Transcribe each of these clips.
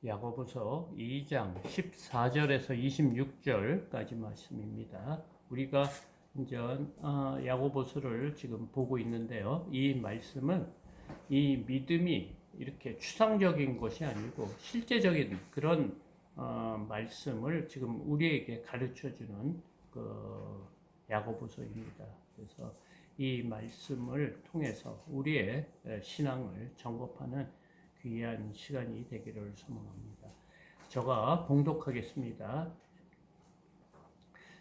야고보서 2장 14절에서 26절까지 말씀입니다. 우리가 이제 야고보서를 지금 보고 있는데요. 이 말씀은 이 믿음이 이렇게 추상적인 것이 아니고 실제적인 그런 말씀을 지금 우리에게 가르쳐주는 그 야고보서입니다. 그래서 이 말씀을 통해서 우리의 신앙을 점검하는 귀한 시간이 되기를 소망합니다. 제가 봉독하겠습니다.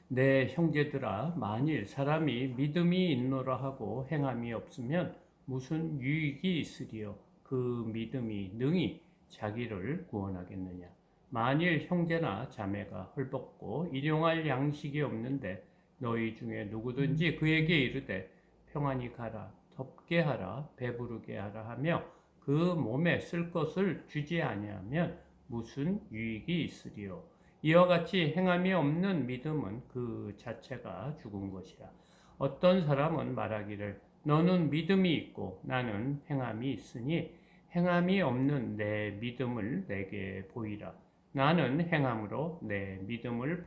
내 형제들아, 만일 사람이 믿음이 있노라 하고 행함이 없으면 무슨 유익이 있으리요? 그 믿음이 능히 자기를 구원하겠느냐? 만일 형제나 자매가 헐벗고 일용할 양식이 없는데 너희 중에 누구든지 그에게 이르되 평안히 가라, 덥게 하라, 배부르게 하라 하며 그 몸에 쓸 것을 주지 아니하면 무슨 유익이 있으리요? 이와 같이 행함이 없는 믿음은 그 자체가 죽은 것이라. 어떤 사람은 말하기를 너는 믿음이 있고 나는 행함이 있으니 행함이 없는 내 믿음을 내게 보이라. 나는 행함으로 내 믿음을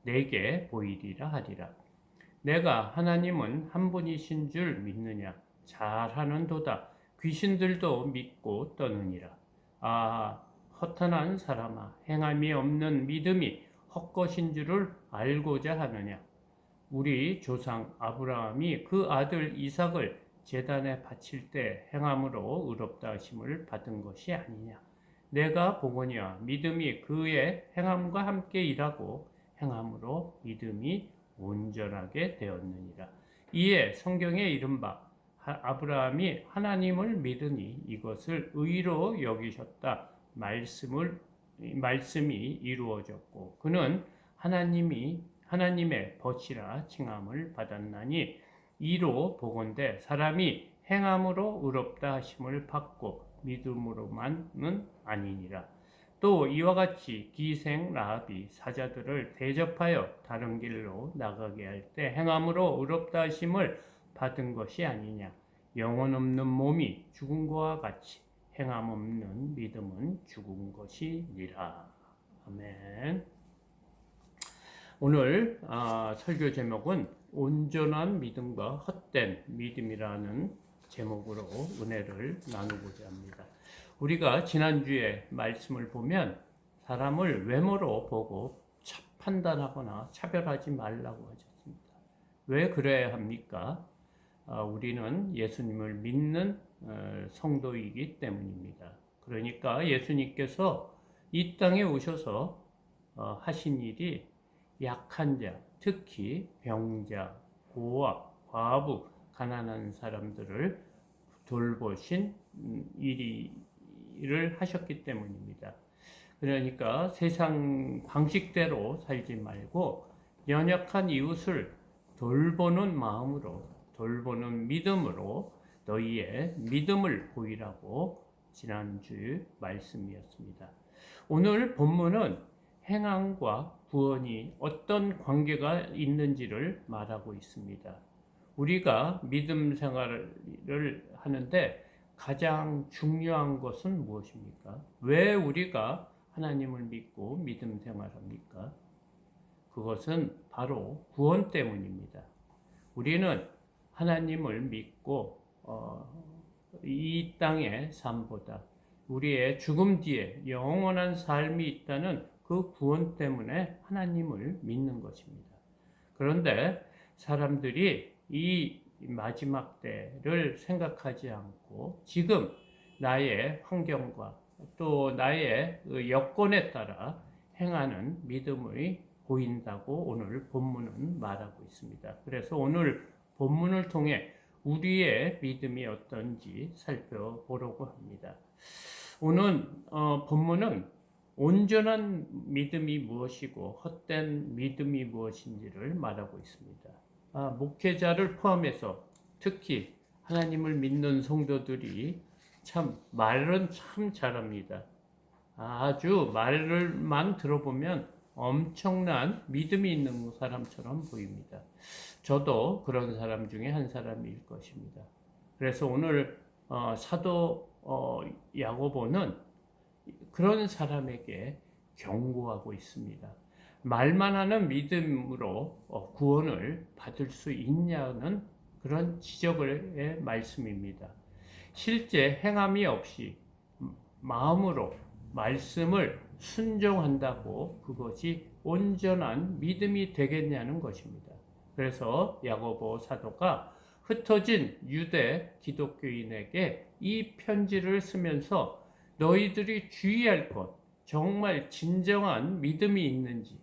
내게 보이리라 하리라. 내가 하나님은 한 분이신 줄 믿느냐? 잘하는도다. 귀신들도 믿고 떠느니라. 아, 허탄한 사람아, 행함이 없는 믿음이 헛것인 줄을 알고자 하느냐? 우리 조상 아브라함이 그 아들 이삭을 제단에 바칠 때 행함으로 의롭다 하심을 받은 것이 아니냐? 내가 보거니와 믿음이 그의 행함과 함께 일하고 행함으로 믿음이 온전하게 되었느니라. 이에 성경에 이른바 아브라함이 하나님을 믿으니 이것을 의로 여기셨다 말씀이 이루어졌고 그는 하나님의 벗이라 칭함을 받았나니 이로 보건대 사람이 행함으로 의롭다 하심을 받고 믿음으로만은 아니니라. 또 이와 같이 기생 라합이 사자들을 대접하여 다른 길로 나가게 할 때 행함으로 의롭다 하심을 받은 것이 아니냐. 영혼 없는 몸이 죽은 것과 같이 행함 없는 믿음은 죽은 것이니라. 아멘. 오늘 설교 제목은 온전한 믿음과 헛된 믿음이라는 제목으로 은혜를 나누고자 합니다. 우리가 지난주에 말씀을 보면 사람을 외모로 보고 판단하거나 차별하지 말라고 하셨습니다. 왜 그래야 합니까? 우리는 예수님을 믿는 성도이기 때문입니다. 그러니까 예수님께서 이 땅에 오셔서 하신 일이 약한 자, 특히 병자, 고아, 과부, 가난한 사람들을 돌보신 일을 하셨기 때문입니다. 그러니까 세상 방식대로 살지 말고 연약한 이웃을 돌보는 마음으로, 돌보는 믿음으로 너희의 믿음을 보이라고 지난주 말씀이었습니다. 오늘 본문은 행함과 구원이 어떤 관계가 있는지를 말하고 있습니다. 우리가 믿음 생활을 하는데 가장 중요한 것은 무엇입니까? 왜 우리가 하나님을 믿고 믿음 생활합니까? 그것은 바로 구원 때문입니다. 우리는 하나님을 믿고 이 땅의 삶보다 우리의 죽음 뒤에 영원한 삶이 있다는 그 구원 때문에 하나님을 믿는 것입니다. 그런데 사람들이 이 마지막 때를 생각하지 않고 지금 나의 환경과 또 나의 여건에 따라 행하는 믿음이 보인다고 오늘 본문은 말하고 있습니다. 그래서 오늘 본문을 통해 우리의 믿음이 어떤지 살펴보려고 합니다. 오늘 본문은 온전한 믿음이 무엇이고 헛된 믿음이 무엇인지를 말하고 있습니다. 목회자를 포함해서 특히 하나님을 믿는 성도들이 말은 참 잘합니다. 아주 말을만 들어보면 엄청난 믿음이 있는 사람처럼 보입니다. 저도 그런 사람 중에 한 사람일 것입니다. 그래서 오늘 사도 야고보는 그런 사람에게 경고하고 있습니다. 말만 하는 믿음으로 구원을 받을 수 있냐는 그런 지적의 말씀입니다. 실제 행함이 없이 마음으로 말씀을 순종한다고 그것이 온전한 믿음이 되겠냐는 것입니다. 그래서 야고보 사도가 흩어진 유대 기독교인에게 이 편지를 쓰면서 너희들이 주의할 것, 정말 진정한 믿음이 있는지,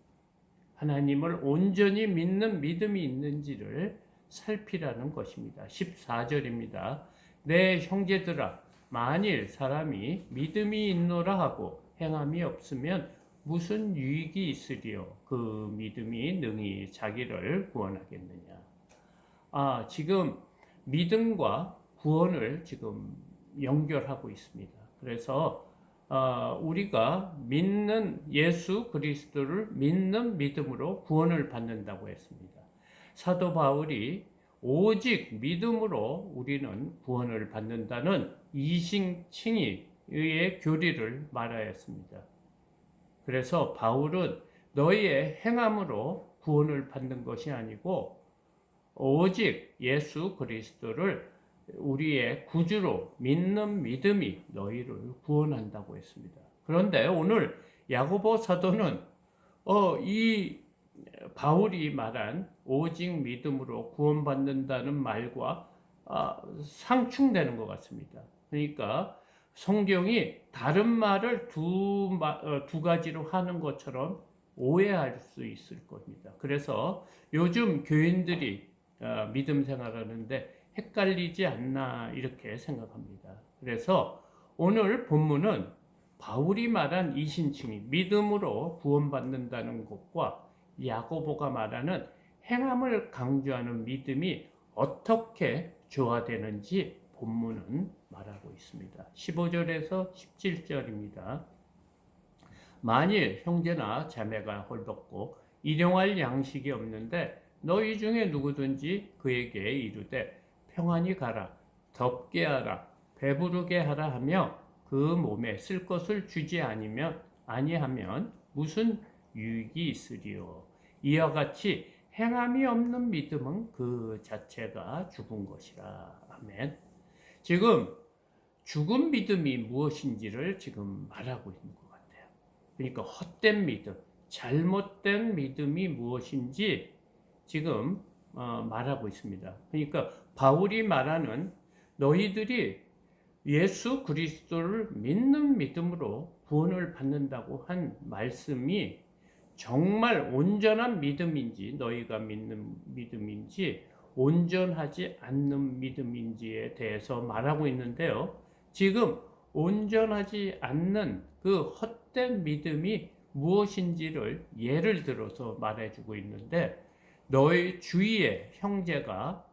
하나님을 온전히 믿는 믿음이 있는지를 살피라는 것입니다. 14절입니다. 내 형제들아, 만일 사람이 믿음이 있노라 하고 행함이 없으면 무슨 유익이 있으리요? 그 믿음이 능히 자기를 구원하겠느냐? 지금 믿음과 구원을 지금 연결하고 있습니다. 그래서 우리가 믿는 예수 그리스도를 믿는 믿음으로 구원을 받는다고 했습니다. 사도 바울이 오직 믿음으로 우리는 구원을 받는다는 이신칭의의 교리를 말하였습니다. 그래서 바울은 너희의 행함으로 구원을 받는 것이 아니고 오직 예수 그리스도를 우리의 구주로 믿는 믿음이 너희를 구원한다고 했습니다. 그런데 오늘 야고보 사도는 이 바울이 말한 오직 믿음으로 구원받는다는 말과 상충되는 것 같습니다. 그러니까 성경이 다른 말을 두 가지로 하는 것처럼 오해할 수 있을 겁니다. 그래서 요즘 교인들이 믿음 생활하는데 헷갈리지 않나 이렇게 생각합니다. 그래서 오늘 본문은 바울이 말한 이신칭의 믿음으로 구원받는다는 것과 야고보가 말하는 행함을 강조하는 믿음이 어떻게 조화되는지 본문은 말하고 있습니다. 15절에서 17절입니다. 만일 형제나 자매가 헐벗고 일용할 양식이 없는데 너희 중에 누구든지 그에게 이르되 평안히 가라, 덥게 하라, 배부르게 하라 하며 그 몸에 쓸 것을 주지 아니하면 무슨 유익이 있으리요? 이와 같이 행함이 없는 믿음은 그 자체가 죽은 것이라. 아멘. 지금 죽은 믿음이 무엇인지를 지금 말하고 있는 것 같아요. 그러니까 헛된 믿음, 잘못된 믿음이 무엇인지 지금 말하고 있습니다. 그러니까 바울이 말하는 너희들이 예수 그리스도를 믿는 믿음으로 구원을 받는다고 한 말씀이 정말 온전한 믿음인지 너희가 믿는 믿음인지 온전하지 않는 믿음인지에 대해서 말하고 있는데요. 지금 온전하지 않는 그 헛된 믿음이 무엇인지를 예를 들어서 말해주고 있는데 너희 주위에 형제가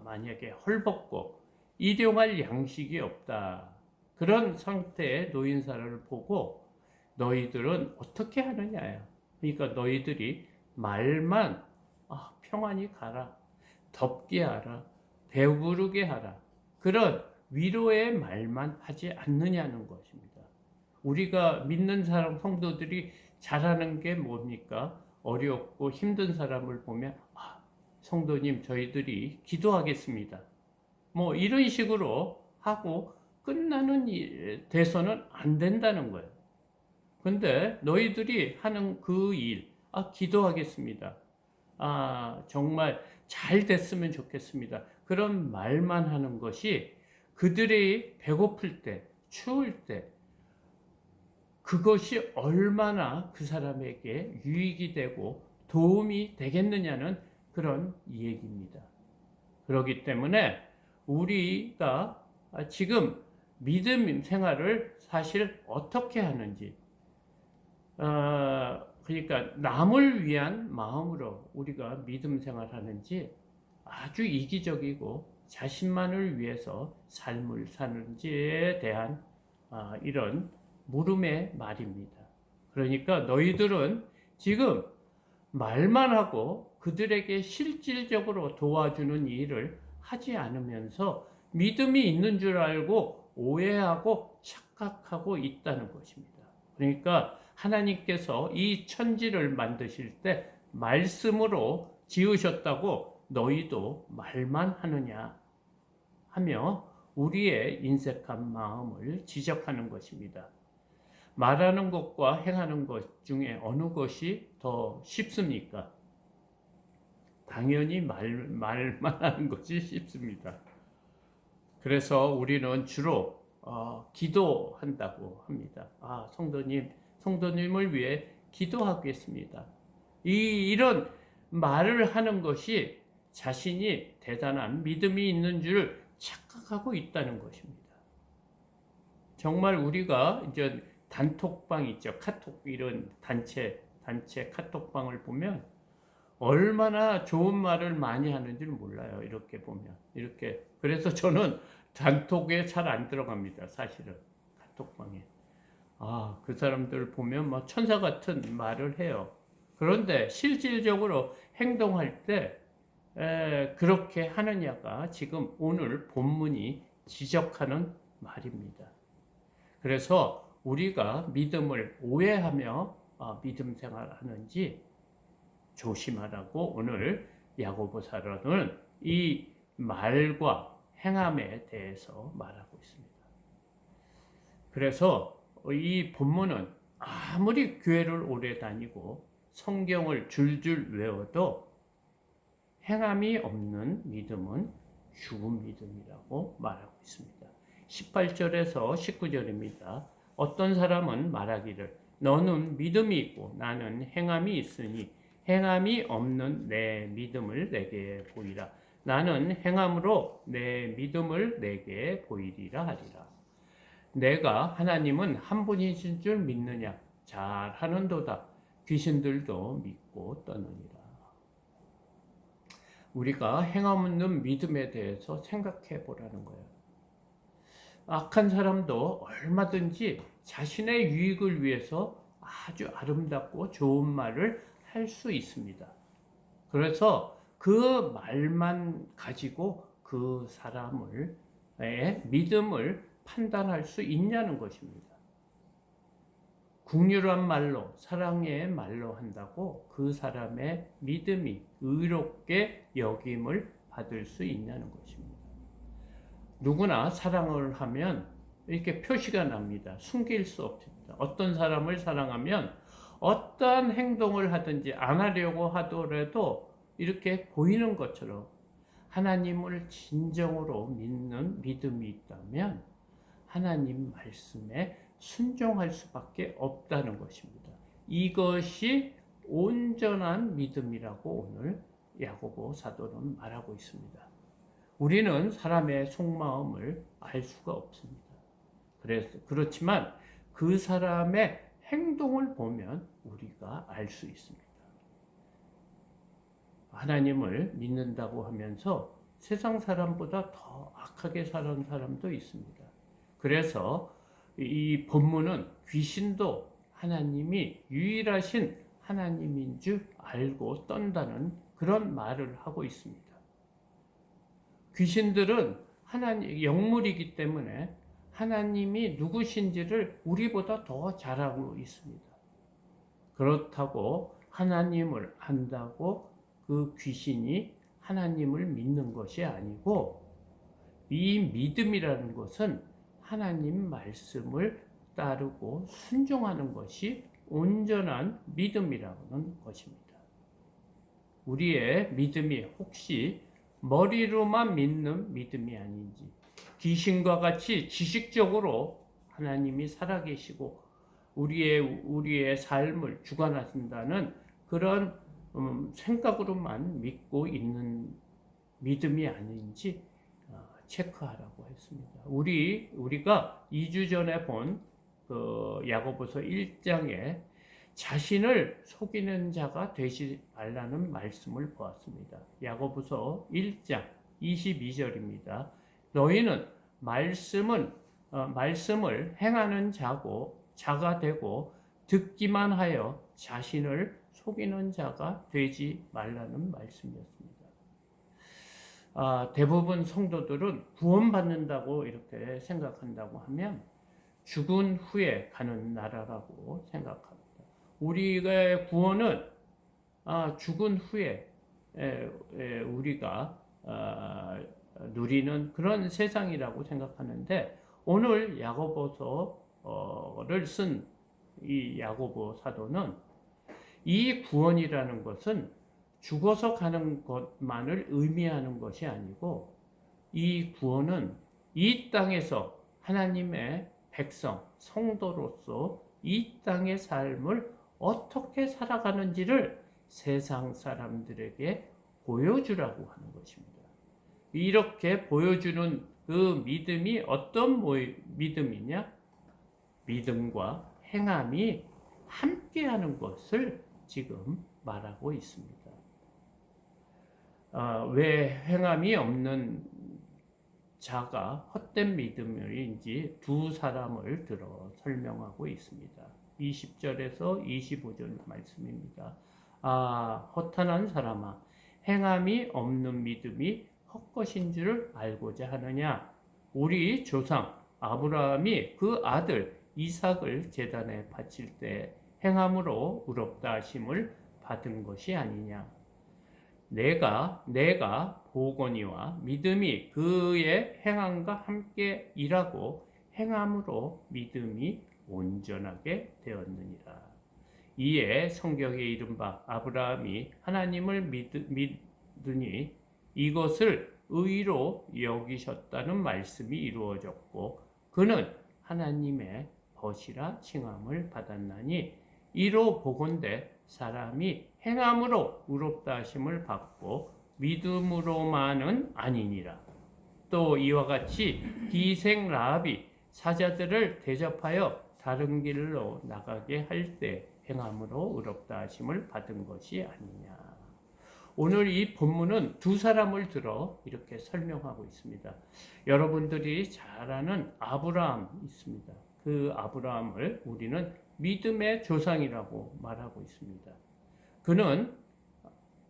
만약에 헐벗고 일용할 양식이 없다. 그런 상태의 노인사를 보고 너희들은 어떻게 하느냐요. 그러니까 너희들이 말만 평안히 가라, 덥게 하라, 배부르게 하라. 그런 위로의 말만 하지 않느냐는 것입니다. 우리가 믿는 사람 성도들이 잘하는 게 뭡니까? 어렵고 힘든 사람을 보면 성도님 저희들이 기도하겠습니다. 뭐 이런 식으로 하고 끝나는 돼서는 안 된다는 거예요. 근데 너희들이 하는 그 일, 기도하겠습니다. 정말 잘 됐으면 좋겠습니다. 그런 말만 하는 것이 그들의 배고플 때, 추울 때, 그것이 얼마나 그 사람에게 유익이 되고 도움이 되겠느냐는 그런 얘기입니다. 그렇기 때문에 우리가 지금 믿음 생활을 사실 어떻게 하는지, 그러니까 남을 위한 마음으로 우리가 믿음 생활하는지 아주 이기적이고 자신만을 위해서 삶을 사는지에 대한 이런 물음의 말입니다. 그러니까 너희들은 지금 말만 하고 그들에게 실질적으로 도와주는 일을 하지 않으면서 믿음이 있는 줄 알고 오해하고 착각하고 있다는 것입니다. 그러니까 하나님께서 이 천지를 만드실 때 말씀으로 지으셨다고 너희도 말만 하느냐 하며 우리의 인색한 마음을 지적하는 것입니다. 말하는 것과 행하는 것 중에 어느 것이 더 쉽습니까? 당연히 말만 하는 것이 쉽습니다. 그래서 우리는 주로 기도한다고 합니다. 성도님을 위해 기도하겠습니다. 이런 말을 하는 것이 자신이 대단한 믿음이 있는 줄 착각하고 있다는 것입니다. 정말 우리가 이제 단톡방 있죠. 카톡 이런 단체 카톡방을 보면 얼마나 좋은 말을 많이 하는지를 몰라요. 이렇게 보면. 이렇게. 그래서 저는 단톡에 잘 안 들어갑니다. 사실은. 카톡방에. 그 사람들 보면 막 천사 같은 말을 해요. 그런데 실질적으로 행동할 때 그렇게 하느냐가 지금 오늘 본문이 지적하는 말입니다. 그래서 우리가 믿음을 오해하며 믿음 생활하는지 조심하라고 오늘 야고보서는 이 말과 행함에 대해서 말하고 있습니다. 그래서 이 본문은 아무리 교회를 오래 다니고 성경을 줄줄 외워도 행함이 없는 믿음은 죽은 믿음이라고 말하고 있습니다. 18절에서 19절입니다. 어떤 사람은 말하기를 너는 믿음이 있고 나는 행함이 있으니 행함이 없는 내 믿음을 내게 보이라. 나는 행함으로 내 믿음을 내게 보이리라 하리라. 내가 하나님은 한 분이신 줄 믿느냐? 잘하는도다. 귀신들도 믿고 떠느니라. 우리가 행함 없는 믿음에 대해서 생각해 보라는 거예요. 악한 사람도 얼마든지 자신의 유익을 위해서 아주 아름답고 좋은 말을 할 수 있습니다. 그래서 그 말만 가지고 그 사람의 믿음을 판단할 수 있냐는 것입니다. 긍휼한 말로 사랑의 말로 한다고 그 사람의 믿음이 의롭게 여김을 받을 수 있냐는 것입니다. 누구나 사랑을 하면 이렇게 표시가 납니다. 숨길 수 없습니다. 어떤 사람을 사랑하면 어떠한 행동을 하든지 안 하려고 하더라도 이렇게 보이는 것처럼 하나님을 진정으로 믿는 믿음이 있다면 하나님 말씀에 순종할 수밖에 없다는 것입니다. 이것이 온전한 믿음이라고 오늘 야고보 사도는 말하고 있습니다. 우리는 사람의 속마음을 알 수가 없습니다. 그렇지만 그 사람의 행동을 보면 우리가 알 수 있습니다. 하나님을 믿는다고 하면서 세상 사람보다 더 악하게 사는 사람도 있습니다. 그래서 이 본문은 귀신도 하나님이 유일하신 하나님인 줄 알고 떤다는 그런 말을 하고 있습니다. 귀신들은 하나님 영물이기 때문에 하나님이 누구신지를 우리보다 더 잘 알고 있습니다. 그렇다고 하나님을 안다고 그 귀신이 하나님을 믿는 것이 아니고 이 믿음이라는 것은 하나님 말씀을 따르고 순종하는 것이 온전한 믿음이라는 것입니다. 우리의 믿음이 혹시 머리로만 믿는 믿음이 아닌지 귀신과 같이 지식적으로 하나님이 살아계시고 우리의 삶을 주관하신다는 그런 생각으로만 믿고 있는 믿음이 아닌지 체크하라고 했습니다. 우리가 2주 전에 본 그 야고보서 1장에 자신을 속이는 자가 되지 말라는 말씀을 보았습니다. 야고보서 1장 22절입니다. 너희는 말씀을 행하는 자가 되고 듣기만 하여 자신을 속이는 자가 되지 말라는 말씀이었습니다. 대부분 성도들은 구원받는다고 이렇게 생각한다고 하면 죽은 후에 가는 나라라고 생각합니다. 우리의 구원은 죽은 후에 우리가 누리는 그런 세상이라고 생각하는데, 오늘 야고보서를 쓴 이 야고보 사도는 이 구원이라는 것은 죽어서 가는 것만을 의미하는 것이 아니고, 이 구원은 이 땅에서 하나님의 백성, 성도로서 이 땅의 삶을 어떻게 살아가는지를 세상 사람들에게 보여주라고 하는 것입니다. 이렇게 보여주는 그 믿음이 어떤 믿음이냐? 믿음과 행함이 함께하는 것을 지금 말하고 있습니다. 왜 행함이 없는 자가 헛된 믿음인지 두 사람을 들어 설명하고 있습니다. 20절에서 25절 말씀입니다. 허탄한 사람아, 행함이 없는 믿음이 헛것인 줄을 알고자 하느냐? 우리 조상 아브라함이 그 아들 이삭을 제단에 바칠 때 행함으로 의롭다 하심을 받은 것이 아니냐? 내가 보거니와 믿음이 그의 행함과 함께 일하고 행함으로 믿음이 온전하게 되었느니라. 이에 성경에 이른바 아브라함이 하나님을 믿으니 이것을 의로 여기셨다는 말씀이 이루어졌고, 그는 하나님의 벗이라 칭함을 받았나니, 이로 보건대 사람이 행함으로 의롭다 하심을 받고 믿음으로만은 아니니라. 또 이와 같이 기생 라합이 사자들을 대접하여 다른 길로 나가게 할 때 행함으로 의롭다 하심을 받은 것이 아니냐. 오늘 이 본문은 두 사람을 들어 이렇게 설명하고 있습니다. 여러분들이 잘 아는 아브라함 있습니다. 그 아브라함을 우리는 믿음의 조상이라고 말하고 있습니다. 그는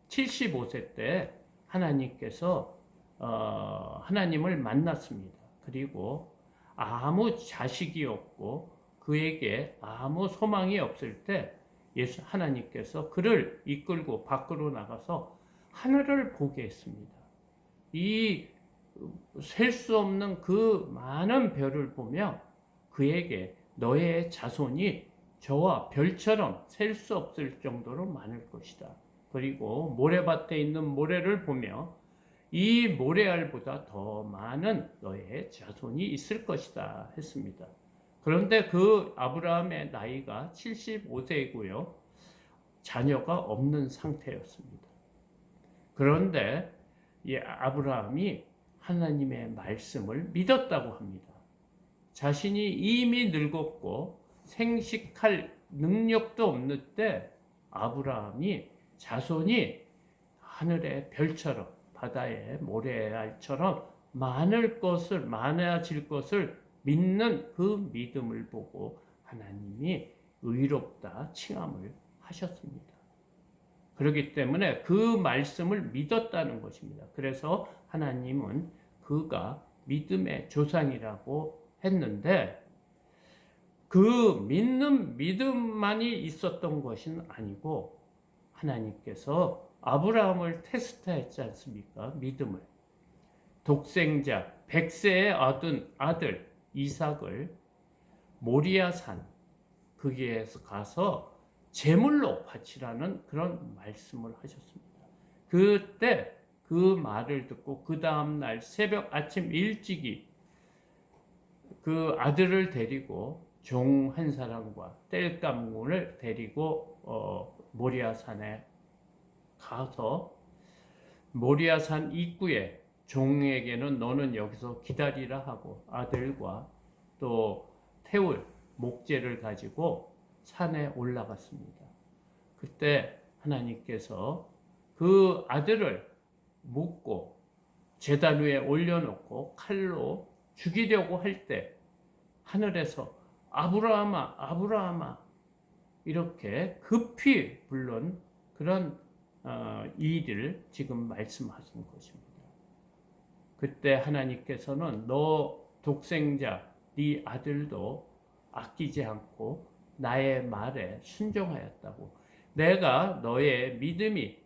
75세 때 하나님께서 하나님을 만났습니다. 그리고 아무 자식이 없고 그에게 아무 소망이 없을 때 하나님께서 그를 이끌고 밖으로 나가서 하늘을 보게 했습니다. 이 셀 수 없는 그 많은 별을 보며 그에게 너의 자손이 저와 별처럼 셀 수 없을 정도로 많을 것이다. 그리고 모래밭에 있는 모래를 보며 이 모래알보다 더 많은 너의 자손이 있을 것이다 했습니다. 그런데 그 아브라함의 나이가 75세이고요. 자녀가 없는 상태였습니다. 그런데 이 아브라함이 하나님의 말씀을 믿었다고 합니다. 자신이 이미 늙었고 생식할 능력도 없는 때 아브라함이 자손이 하늘의 별처럼 바다의 모래알처럼 많아질 것을 믿는 그 믿음을 보고 하나님이 의롭다 칭함을 하셨습니다. 그렇기 때문에 그 말씀을 믿었다는 것입니다. 그래서 하나님은 그가 믿음의 조상이라고 했는데, 그 믿는 믿음만이 있었던 것은 아니고 하나님께서 아브라함을 테스트했지 않습니까? 믿음을. 독생자 100세에 얻은 아들 이삭을 모리아산 거기에서 가서 제물로 바치라는 그런 말씀을 하셨습니다. 그때 그 말을 듣고 그 다음날 새벽 아침 일찍이 그 아들을 데리고 종 한 사람과 땔감군을 데리고 모리아산에 가서 모리아산 입구에 종에게는 너는 여기서 기다리라 하고 아들과 또 태울 목재를 가지고 산에 올라갔습니다. 그때 하나님께서 그 아들을 묶고 제단 위에 올려놓고 칼로 죽이려고 할 때 하늘에서 아브라함아 아브라함아 이렇게 급히 부른 그런 일을 지금 말씀하신 것입니다. 그때 하나님께서는 너 독생자 네 아들도 아끼지 않고 나의 말에 순종하였다고. 내가 너의 믿음이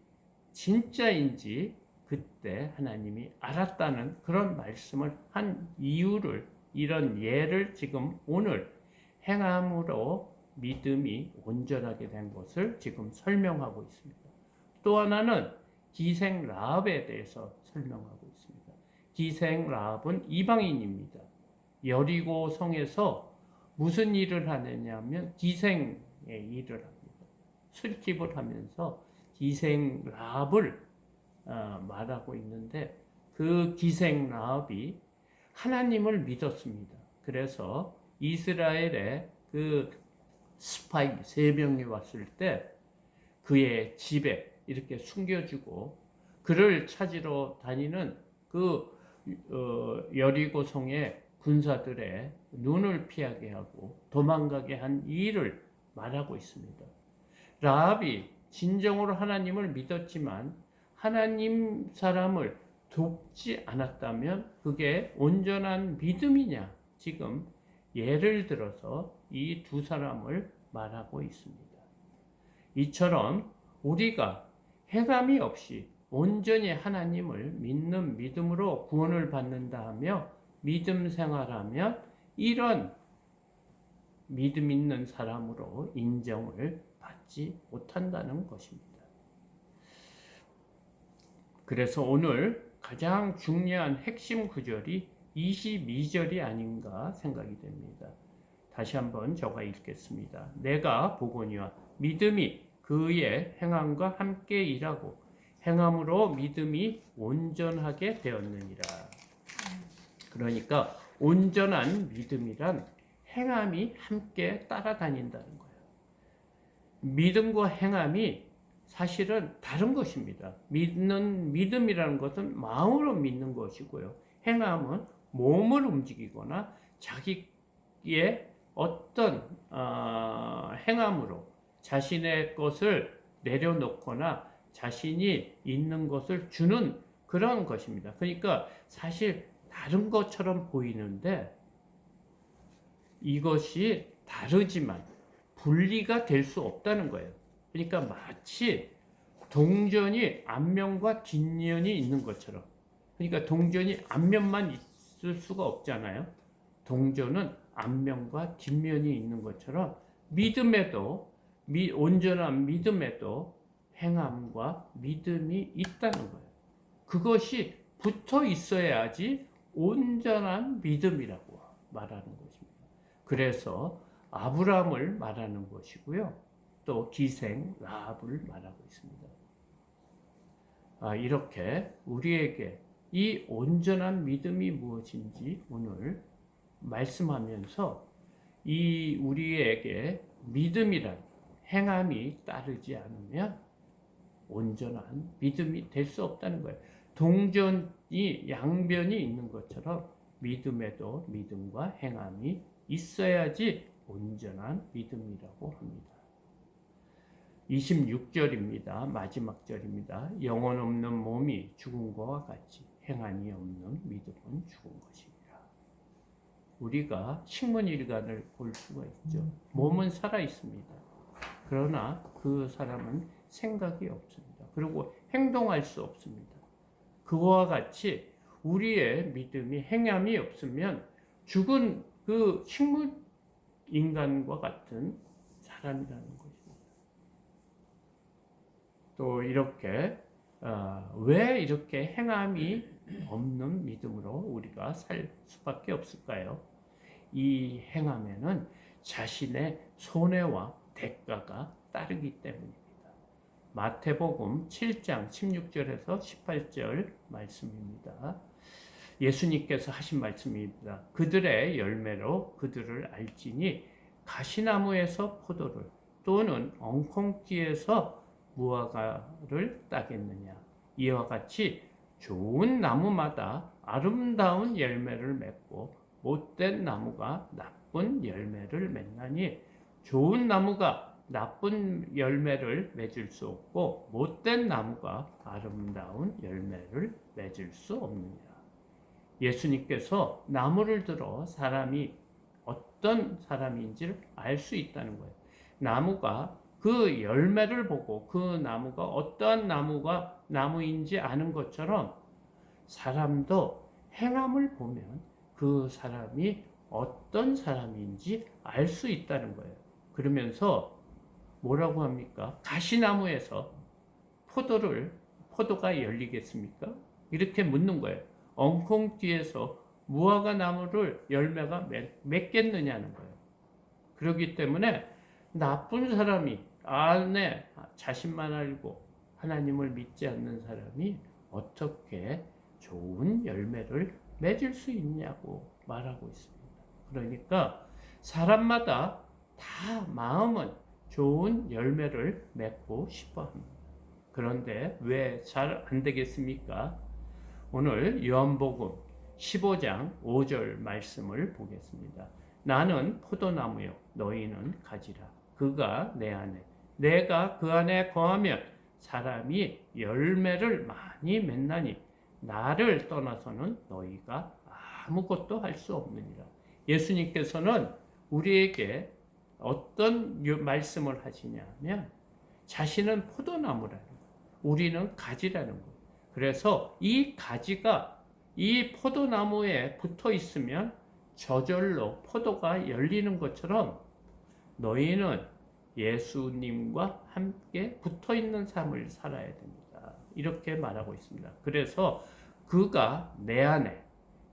진짜인지 그때 하나님이 알았다는 그런 말씀을 한 이유를, 이런 예를 지금 오늘 행함으로 믿음이 온전하게 된 것을 지금 설명하고 있습니다. 또 하나는 기생 라합에 대해서 설명하고 있습니다. 기생 라합은 이방인입니다. 여리고 성에서 무슨 일을 하느냐면 기생의 일을 합니다. 술집을 하면서 기생 라합을 말하고 있는데, 그 기생 라합이 하나님을 믿었습니다. 그래서 이스라엘의 그 스파이 3명이 왔을 때 그의 집에 이렇게 숨겨주고 그를 찾으러 다니는 그 여리고성의 군사들의 눈을 피하게 하고 도망가게 한 일을 말하고 있습니다. 라합이 진정으로 하나님을 믿었지만 하나님 사람을 돕지 않았다면 그게 온전한 믿음이냐? 지금 예를 들어서 이 두 사람을 말하고 있습니다. 이처럼 우리가 행함이 없이 온전히 하나님을 믿는 믿음으로 구원을 받는다 하며 믿음 생활하면 이런 믿음 있는 사람으로 인정을 받지 못한다는 것입니다. 그래서 오늘 가장 중요한 핵심 구절이 22절이 아닌가 생각이 됩니다. 다시 한번 저가 읽겠습니다. 내가 보거니와 믿음이 그의 행함과 함께 일하고 행함으로 믿음이 온전하게 되었느니라. 그러니까 온전한 믿음이란 행함이 함께 따라다닌다는 거예요. 믿음과 행함이 사실은 다른 것입니다. 믿음이라는 것은 마음으로 믿는 것이고요. 행함은 몸을 움직이거나 자기의 어떤 행함으로 자신의 것을 내려놓거나 자신이 있는 것을 주는 그런 것입니다. 그러니까 사실 다른 것처럼 보이는데 이것이 다르지만 분리가 될 수 없다는 거예요. 그러니까 마치 동전이 앞면과 뒷면이 있는 것처럼, 그러니까 동전이 앞면만 있을 수가 없잖아요. 동전은 앞면과 뒷면이 있는 것처럼 믿음에도, 온전한 믿음에도 행함과 믿음이 있다는 거예요. 그것이 붙어 있어야지 온전한 믿음이라고 말하는 것입니다. 그래서 아브라함을 말하는 것이고요. 또 기생 라합을 말하고 있습니다. 이렇게 우리에게 이 온전한 믿음이 무엇인지 오늘 말씀하면서 이 우리에게 믿음이란 행함이 따르지 않으면 온전한 믿음이 될 수 없다는 거예요. 동전이 양변이 있는 것처럼 믿음에도 믿음과 행함이 있어야지 온전한 믿음이라고 합니다. 26절입니다. 마지막 절입니다. 영혼 없는 몸이 죽은 것과 같이 행함이 없는 믿음은 죽은 것이니라. 우리가 식문일간을 볼 수가 있죠. 몸은 살아 있습니다. 그러나 그 사람은 생각이 없습니다. 그리고 행동할 수 없습니다. 그와 같이 우리의 믿음이 행함이 없으면 죽은 그 식물 인간과 같은 사람이라는 것입니다. 또 이렇게 왜 이렇게 행함이 없는 믿음으로 우리가 살 수밖에 없을까요? 이 행함에는 자신의 손해와 대가가 따르기 때문입니다. 마태복음 7장 16절에서 18절 말씀입니다. 예수님께서 하신 말씀입니다. 그들의 열매로 그들을 알지니 가시나무에서 포도를 또는 엉겅퀴에서 무화과를 따겠느냐. 이와 같이 좋은 나무마다 아름다운 열매를 맺고 못된 나무가 나쁜 열매를 맺나니 좋은 나무가 나쁜 열매를 맺을 수 없고 못된 나무가 아름다운 열매를 맺을 수 없느니라. 예수님께서 나무를 들어 사람이 어떤 사람인지를 알 수 있다는 거예요. 나무가 그 열매를 보고 그 나무가 어떠한 나무인지 아는 것처럼 사람도 행함을 보면 그 사람이 어떤 사람인지 알 수 있다는 거예요. 그러면서 뭐라고 합니까? 가시나무에서 포도가 열리겠습니까? 이렇게 묻는 거예요. 엉겅퀴에서 무화과 나무를 열매가 맺겠느냐는 거예요. 그렇기 때문에 나쁜 사람이 안에 자신만 알고 하나님을 믿지 않는 사람이 어떻게 좋은 열매를 맺을 수 있냐고 말하고 있습니다. 그러니까 사람마다 다 마음은 좋은 열매를 맺고 싶어 합니다. 그런데 왜 잘 안 되겠습니까? 오늘 요한복음 15장 5절 말씀을 보겠습니다. 나는 포도나무요 너희는 가지라. 그가 내 안에 내가 그 안에 거하면 사람이 열매를 많이 맺나니 나를 떠나서는 너희가 아무것도 할 수 없느니라. 예수님께서는 우리에게 어떤 말씀을 하시냐면 자신은 포도나무라는 거예요. 우리는 가지라는 거예요. 그래서 이 가지가 이 포도나무에 붙어 있으면 저절로 포도가 열리는 것처럼 너희는 예수님과 함께 붙어 있는 삶을 살아야 됩니다. 이렇게 말하고 있습니다. 그래서 그가 내 안에,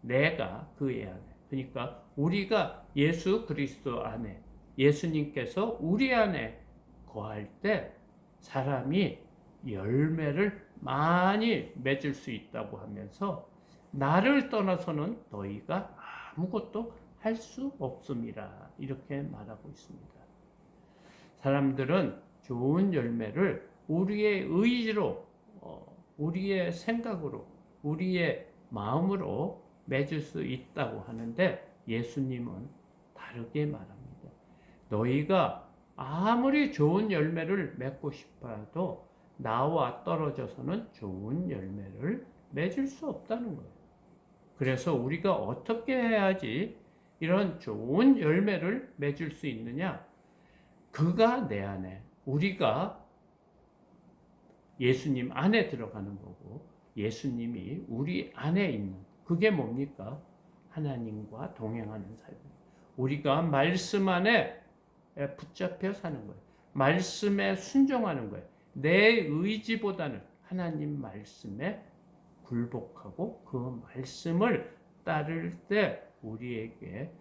내가 그의 안에. 그러니까 우리가 예수 그리스도 안에, 예수님께서 우리 안에 거할 때 사람이 열매를 많이 맺을 수 있다고 하면서 나를 떠나서는 너희가 아무것도 할 수 없음이라 이렇게 말하고 있습니다. 사람들은 좋은 열매를 우리의 의지로, 우리의 생각으로, 우리의 마음으로 맺을 수 있다고 하는데 예수님은 다르게 말합니다. 너희가 아무리 좋은 열매를 맺고 싶어도 나와 떨어져서는 좋은 열매를 맺을 수 없다는 거예요. 그래서 우리가 어떻게 해야지 이런 좋은 열매를 맺을 수 있느냐? 그가 내 안에, 우리가 예수님 안에 들어가는 거고 예수님이 우리 안에 있는, 그게 뭡니까? 하나님과 동행하는 삶입니다. 우리가 말씀 안에 붙잡혀 사는 거예요. 말씀에 순종하는 거예요. 내 의지보다는 하나님 말씀에 굴복하고 그 말씀을 따를 때 우리에게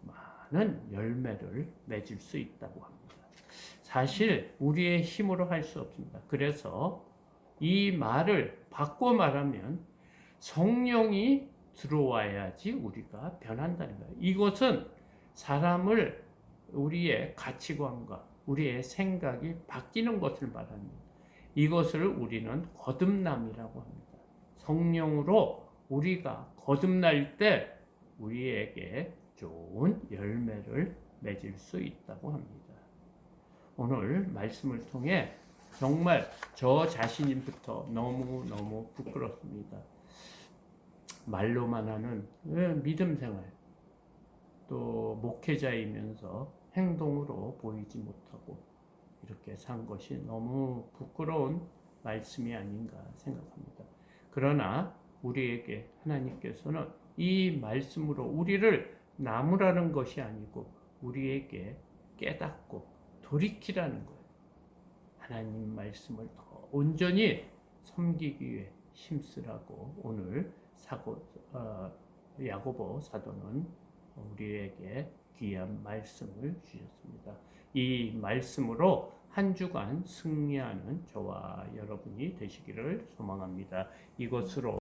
많은 열매를 맺을 수 있다고 합니다. 사실 우리의 힘으로 할 수 없습니다. 그래서 이 말을 바꿔 말하면 성령이 들어와야지 우리가 변한다는 거예요. 이것은 사람을 우리의 가치관과 우리의 생각이 바뀌는 것을 말합니다. 이것을 우리는 거듭남이라고 합니다. 성령으로 우리가 거듭날 때 우리에게 좋은 열매를 맺을 수 있다고 합니다. 오늘 말씀을 통해 정말 저 자신부터 너무너무 부끄럽습니다. 말로만 하는 믿음 생활, 또 목회자이면서 행동으로 보이지 못하고 이렇게 산 것이 너무 부끄러운 말씀이 아닌가 생각합니다. 그러나 우리에게 하나님께서는 이 말씀으로 우리를 나무라는 것이 아니고 우리에게 깨닫고 돌이키라는 거예요. 하나님 말씀을 더 온전히 섬기기 위해 힘쓰라고 오늘 야고보 사도는 우리에게 귀한 말씀을 주셨습니다. 이 말씀으로 한 주간 승리하는 저와 여러분이 되시기를 소망합니다. 이것으로